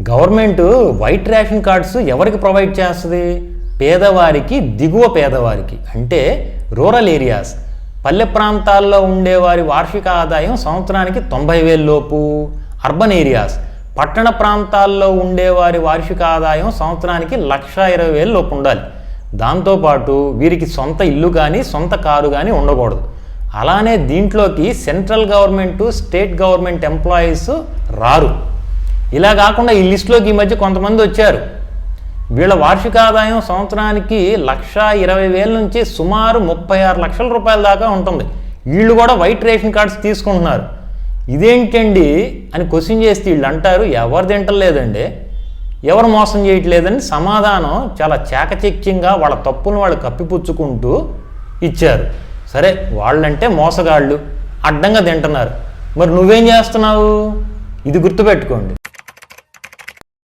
Government vide ration cards ఎవరికి provide చేస్తుంది? పేదవారికి, దిగువ పేదవారికి, అంటే రూరల్ ఏరియాస్, పల్లె ప్రాంతాల్లో ఉండేవారి వార్షిక ఆదాయం సంవత్సరానికి 90,000 లోపు. అర్బన్ ఏరియాస్, పట్టణ ప్రాంతాల్లో ఉండేవారి వార్షిక ఆదాయం సంవత్సరానికి 1,20,000 లోపు ఉండాలి. దాంతోపాటు వీరికి సొంత ఇల్లు కానీ సొంత కారు కానీ ఉండకూడదు. అలానే దీంట్లోకి central government, state government employees రారు. ఇలా కాకుండా ఈ లిస్టులోకి ఈ మధ్య కొంతమంది వచ్చారు. వీళ్ళ వార్షిక ఆదాయం సంవత్సరానికి 1,20,000 నుంచి సుమారు 36 లక్షల రూపాయల దాకా ఉంటుంది. వీళ్ళు కూడా వైట్ రేషన్ కార్డ్స్ తీసుకుంటున్నారు. ఇదేంటండి అని క్వశ్చన్ చేస్తే వీళ్ళు అంటారు, ఎవరు తింటలేదండి, ఎవరు మోసం చేయట్లేదని సమాధానం చాలా చాకచక్యంగా వాళ్ళ తప్పును వాళ్ళు కప్పిపుచ్చుకుంటూ ఇచ్చారు. సరే, వాళ్ళంటే మోసగాళ్ళు, అడ్డంగా తింటున్నారు. మరి నువ్వేం చేస్తున్నావు? ఇది గుర్తుపెట్టుకోండి.